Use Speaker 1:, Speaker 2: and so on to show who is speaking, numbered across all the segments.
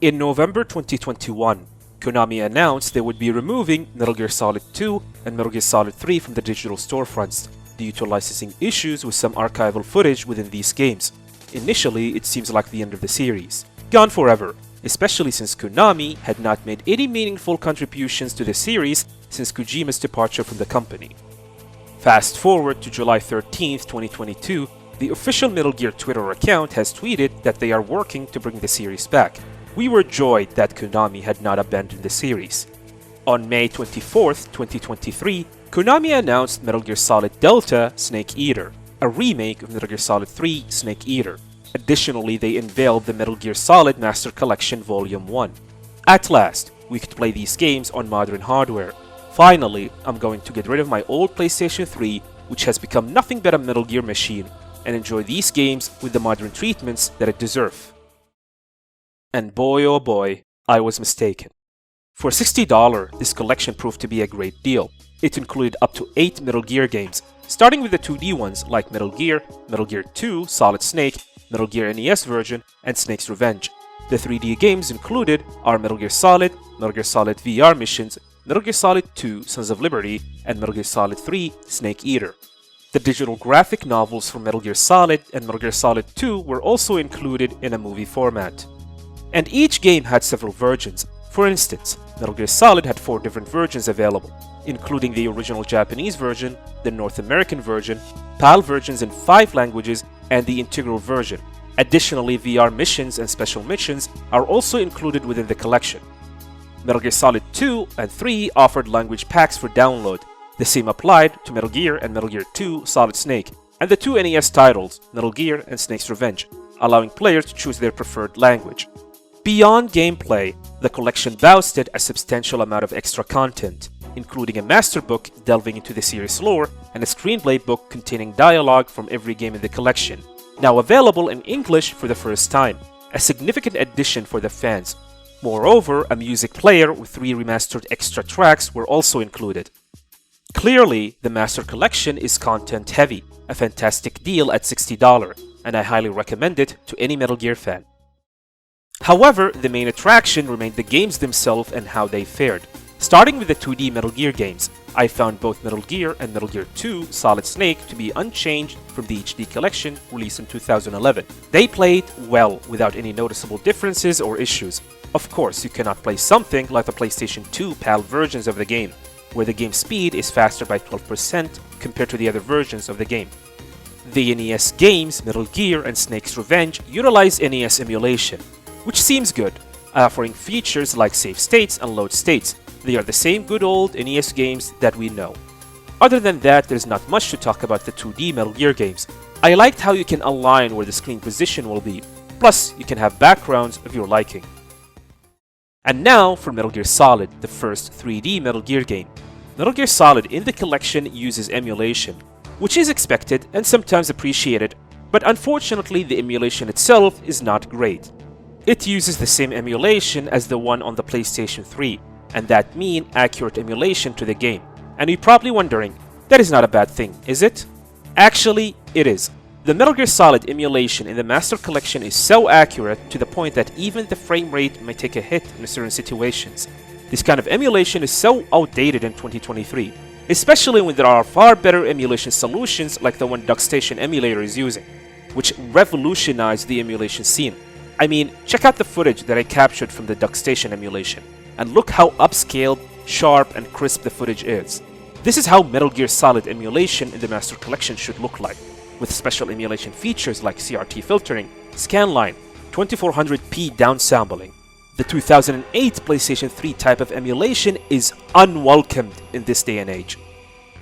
Speaker 1: In November 2021, Konami announced they would be removing Metal Gear Solid 2 and Metal Gear Solid 3 from the digital storefronts due to licensing issues with some archival footage within these games. Initially, it seems like the end of the series. Gone forever, especially since Konami had not made any meaningful contributions to the series since Kojima's departure from the company. Fast forward to July 13th, 2022, the official Metal Gear Twitter account has tweeted that they are working to bring the series back. We were joyed that Konami had not abandoned the series. On May 24th, 2023, Konami announced Metal Gear Solid Delta Snake Eater, a remake of Metal Gear Solid 3 Snake Eater. Additionally, they unveiled the Metal Gear Solid Master Collection Volume 1. At last, we could play these games on modern hardware. Finally, I'm going to get rid of my old PlayStation 3, which has become nothing but a Metal Gear machine, and enjoy these games with the modern treatments that it deserves. And boy oh boy, I was mistaken. For $60, this collection proved to be a great deal. It included up to 8 Metal Gear games, starting with the 2D ones like Metal Gear 2, Solid Snake, Metal Gear NES version, and Snake's Revenge. The 3D games included are Metal Gear Solid VR Missions, Metal Gear Solid 2 Sons of Liberty, and Metal Gear Solid 3 Snake Eater. The digital graphic novels for Metal Gear Solid and Metal Gear Solid 2 were also included in a movie format. And each game had several versions. For instance, Metal Gear Solid had 4 different versions available, including the original Japanese version, the North American version, PAL versions in 5 languages, and the integral version. Additionally, VR missions and special missions are also included within the collection. Metal Gear Solid 2 and 3 offered language packs for download. The same applied to Metal Gear and Metal Gear 2 Solid Snake, and the 2 NES titles, Metal Gear and Snake's Revenge, allowing players to choose their preferred language. Beyond gameplay, the collection boasted a substantial amount of extra content, including a master book delving into the series lore and a screenplay book containing dialogue from every game in the collection, now available in English for the first time, a significant addition for the fans. Moreover, a music player with 3 remastered extra tracks were also included. Clearly, the Master Collection is content-heavy, a fantastic deal at $60, and I highly recommend it to any Metal Gear fan. However, the main attraction remained the games themselves and how they fared. Starting with the 2D Metal Gear games, I found both Metal Gear and Metal Gear 2 Solid Snake to be unchanged from the HD collection released in 2011. They played well without any noticeable differences or issues. Of course, you cannot play something like the PlayStation 2 PAL versions of the game, where the game speed is faster by 12% compared to the other versions of the game. The NES games, Metal Gear and Snake's Revenge, utilize NES emulation, which seems good, offering features like save states and load states. They are the same good old NES games that we know. Other than that, there's not much to talk about the 2D Metal Gear games. I liked how you can align where the screen position will be, plus you can have backgrounds of your liking. And now for Metal Gear Solid, the first 3D Metal Gear game. Metal Gear Solid in the collection uses emulation, which is expected and sometimes appreciated, but unfortunately the emulation itself is not great. It uses the same emulation as the one on the PlayStation 3, and that means accurate emulation to the game. And you're probably wondering, that is not a bad thing, is it? Actually, it is. The Metal Gear Solid emulation in the Master Collection is so accurate to the point that even the frame rate may take a hit in certain situations. This kind of emulation is so outdated in 2023, especially when there are far better emulation solutions like the one DuckStation Emulator is using, which revolutionized the emulation scene. I mean, check out the footage that I captured from the DuckStation emulation, and look how upscaled, sharp, and crisp the footage is. This is how Metal Gear Solid emulation in the Master Collection should look like, with special emulation features like CRT filtering, scanline, 2400p downsampling. The 2008 PlayStation 3 type of emulation is unwelcomed in this day and age.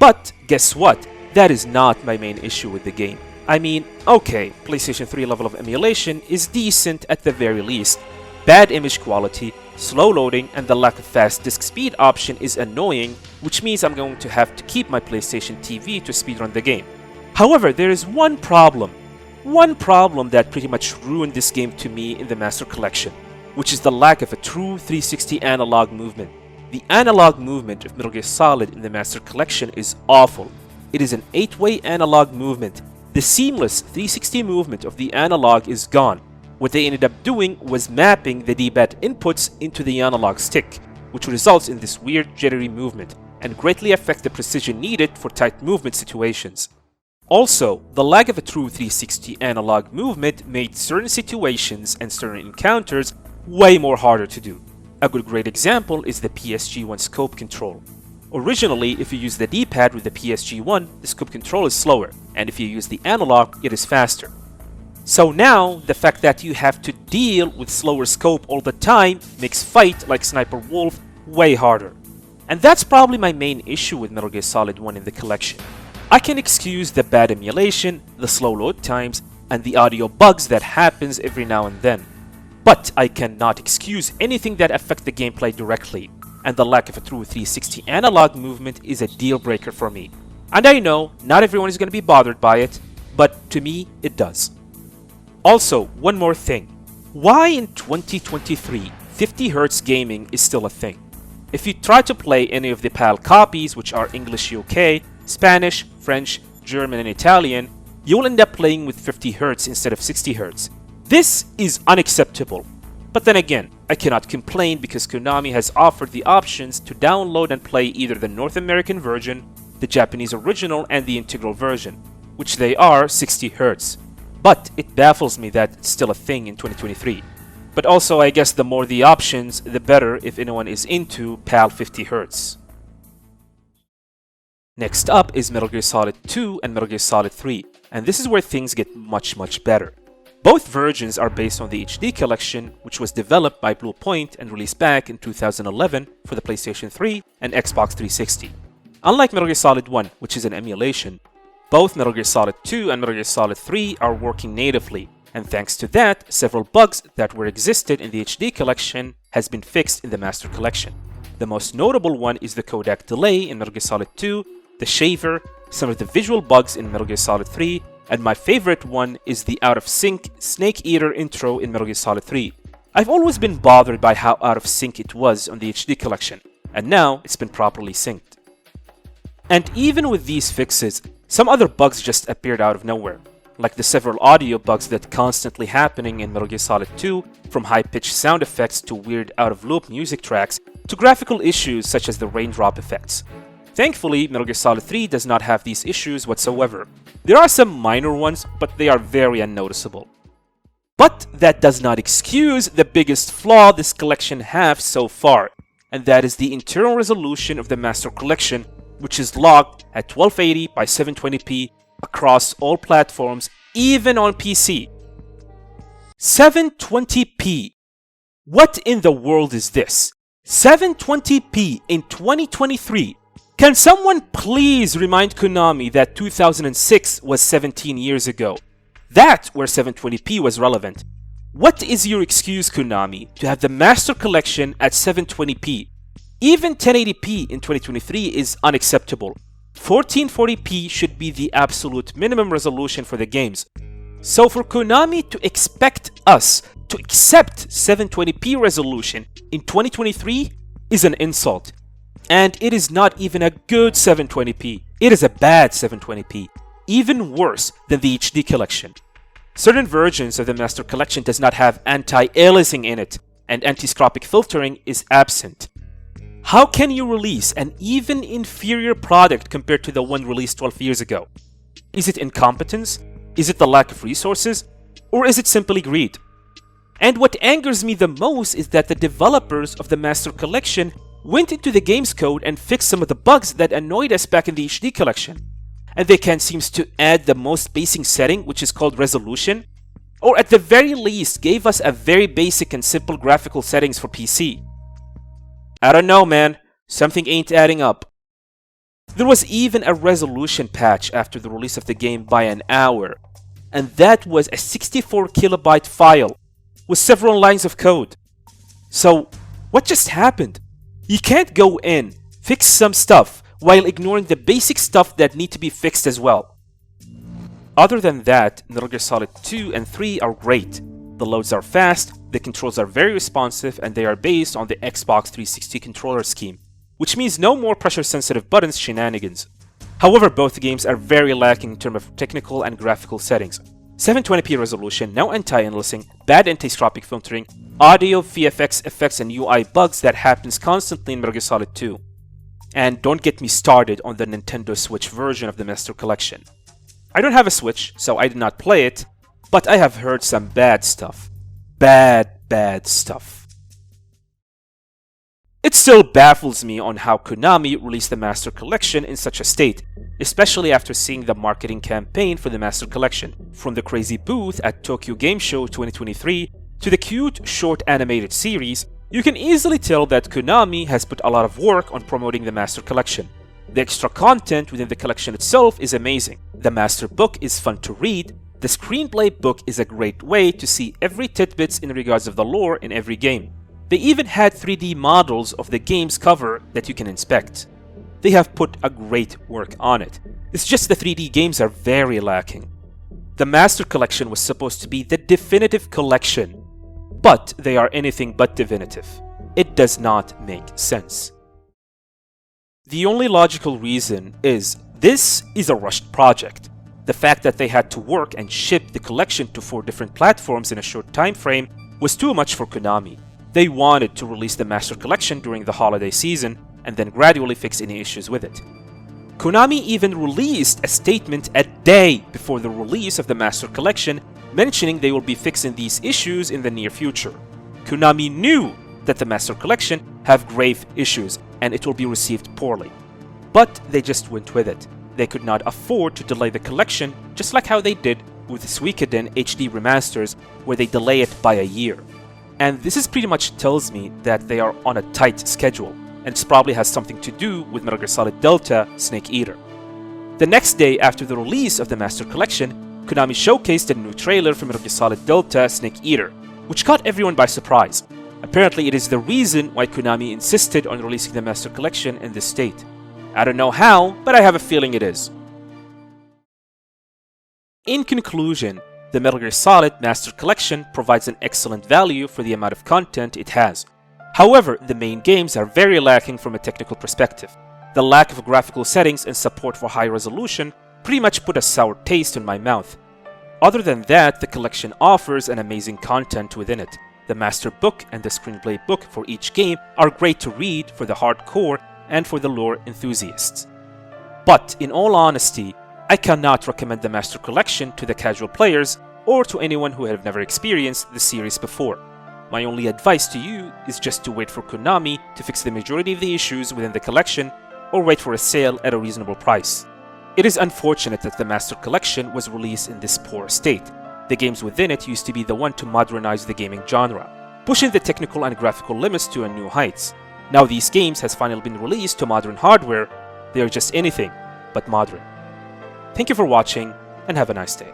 Speaker 1: But guess what? That is not my main issue with the game. I mean, okay, PlayStation 3 level of emulation is decent at the very least. Bad image quality, slow loading, and the lack of fast disk speed option is annoying, which means I'm going to have to keep my PlayStation TV to speedrun the game. However, there is one problem that pretty much ruined this game to me in the Master Collection, which is the lack of a true 360 analog movement. The analog movement of Metal Gear Solid in the Master Collection is awful. It is an 8-way analog movement. The seamless 360 movement of the analog is gone. What they ended up doing was mapping the D-pad inputs into the analog stick, which results in this weird jittery movement and greatly affects the precision needed for tight movement situations. Also, the lack of a true 360 analog movement made certain situations and certain encounters way more harder to do. A great example is the PSG-1 scope control. Originally, if you use the D-pad with the PSG-1, the scope control is slower, and if you use the analog, it is faster. So now, the fact that you have to deal with slower scope all the time makes fight like Sniper Wolf way harder. And that's probably my main issue with Metal Gear Solid 1 in the collection. I can excuse the bad emulation, the slow load times, and the audio bugs that happens every now and then. But I cannot excuse anything that affects the gameplay directly, and the lack of a true 360 analog movement is a deal breaker for me. And I know not everyone is going to be bothered by it, but to me it does. Also, one more thing. Why in 2023 50Hz gaming is still a thing? If you try to play any of the PAL copies, which are English UK, Spanish, French, German and Italian, you will end up playing with 50Hz instead of 60Hz. This is unacceptable. But then again, I cannot complain because Konami has offered the options to download and play either the North American version, the Japanese original and the integral version, which they are 60Hz. But it baffles me that it's still a thing in 2023. But also I guess the more the options, the better if anyone is into PAL 50Hz. Next up is Metal Gear Solid 2 and Metal Gear Solid 3, and this is where things get much better. Both versions are based on the HD collection, which was developed by Blue Point and released back in 2011 for the PlayStation 3 and Xbox 360. Unlike Metal Gear Solid 1, which is an emulation, both Metal Gear Solid 2 and Metal Gear Solid 3 are working natively, and thanks to that, several bugs that were existed in the HD collection has been fixed in the Master Collection. The most notable one is the codec delay in Metal Gear Solid 2, the shaver, some of the visual bugs in Metal Gear Solid 3, and my favorite one is the out-of-sync Snake Eater intro in Metal Gear Solid 3. I've always been bothered by how out-of-sync it was on the HD collection, and now it's been properly synced. And even with these fixes, some other bugs just appeared out of nowhere, like the several audio bugs that constantly happening in Metal Gear Solid 2, from high-pitched sound effects to weird out-of-loop music tracks, to graphical issues such as the raindrop effects. Thankfully, Metal Gear Solid 3 does not have these issues whatsoever. There are some minor ones, but they are very unnoticeable. But that does not excuse the biggest flaw this collection has so far, and that is the internal resolution of the Master Collection, which is locked at 1280 by 720p across all platforms, even on PC. 720p. What in the world is this? 720p in 2023? Can someone please remind Konami that 2006 was 17 years ago? That's where 720p was relevant. What is your excuse, Konami, to have the Master Collection at 720p? Even 1080p in 2023 is unacceptable. 1440p should be the absolute minimum resolution for the games. So for Konami to expect us to accept 720p resolution in 2023 is an insult. And it is not even a good 720p. It is a bad 720p. Even worse than the HD collection. Certain versions of the Master Collection does not have anti-aliasing in it, and anti-scopic filtering is absent. How can you release an even inferior product compared to the one released 12 years ago? Is it incompetence? Is it the lack of resources? Or is it simply greed? And what angers me the most is that the developers of the Master Collection went into the game's code and fixed some of the bugs that annoyed us back in the HD collection. And they can seem to add the most basic setting, which is called resolution, or at the very least gave us a very basic and simple graphical settings for PC. I don't know, man. Something ain't adding up. There was even a resolution patch after the release of the game by an hour, and that was a 64 kilobyte file with several lines of code. So, what just happened? You can't go in, fix some stuff, while ignoring the basic stuff that need to be fixed as well. Other than that, Metal Gear Solid 2 and 3 are great. The loads are fast, the controls are very responsive, and they are based on the Xbox 360 controller scheme, which means no more pressure-sensitive buttons shenanigans. However, both games are very lacking in terms of technical and graphical settings. 720p resolution, no anti-aliasing, bad anti-stropic filtering, audio, VFX effects, and UI bugs that happens constantly in Metal Gear Solid 2. And don't get me started on the Nintendo Switch version of the Master Collection. I don't have a Switch, so I did not play it, but I have heard some bad stuff. Bad stuff. It still baffles me on how Konami released the Master Collection in such a state, especially after seeing the marketing campaign for the Master Collection. From the crazy booth at Tokyo Game Show 2023 to the cute short animated series, you can easily tell that Konami has put a lot of work on promoting the Master Collection. The extra content within the collection itself is amazing. The Master Book is fun to read. The Screenplay book is a great way to see every tidbits in regards of the lore in every game. They even had 3D models of the game's cover that you can inspect. They have put a great work on it. It's just the 3D games are very lacking. The Master Collection was supposed to be the definitive collection, but they are anything but definitive. It does not make sense. The only logical reason is this is a rushed project. The fact that they had to work and ship the collection to 4 different platforms in a short time frame was too much for Konami. They wanted to release the Master Collection during the holiday season and then gradually fix any issues with it. Konami even released a statement a day before the release of the Master Collection mentioning they will be fixing these issues in the near future. Konami knew that the Master Collection have grave issues and it will be received poorly. But they just went with it. They could not afford to delay the collection, just like how they did with the Suikoden HD remasters, where they delay it by a year. And this is pretty much tells me that they are on a tight schedule, and it probably has something to do with Metal Gear Solid Delta Snake Eater. The next day after the release of the Master Collection, Konami showcased a new trailer for Metal Gear Solid Delta Snake Eater, which caught everyone by surprise. Apparently it is the reason why Konami insisted on releasing the Master Collection in this state. I don't know how, but I have a feeling it is. In conclusion, the Metal Gear Solid Master Collection provides an excellent value for the amount of content it has. However, the main games are very lacking from a technical perspective. The lack of graphical settings and support for high resolution pretty much put a sour taste in my mouth. Other than that, the collection offers an amazing content within it. The Master Book and the Screenplay book for each game are great to read for the hardcore and for the lore enthusiasts. But in all honesty, I cannot recommend the Master Collection to the casual players or to anyone who have never experienced the series before. My only advice to you is just to wait for Konami to fix the majority of the issues within the collection or wait for a sale at a reasonable price. It is unfortunate that the Master Collection was released in this poor state. The games within it used to be the one to modernize the gaming genre, pushing the technical and graphical limits to a new heights. Now these games has finally been released to modern hardware. They are just anything but modern. Thank you for watching and have a nice day.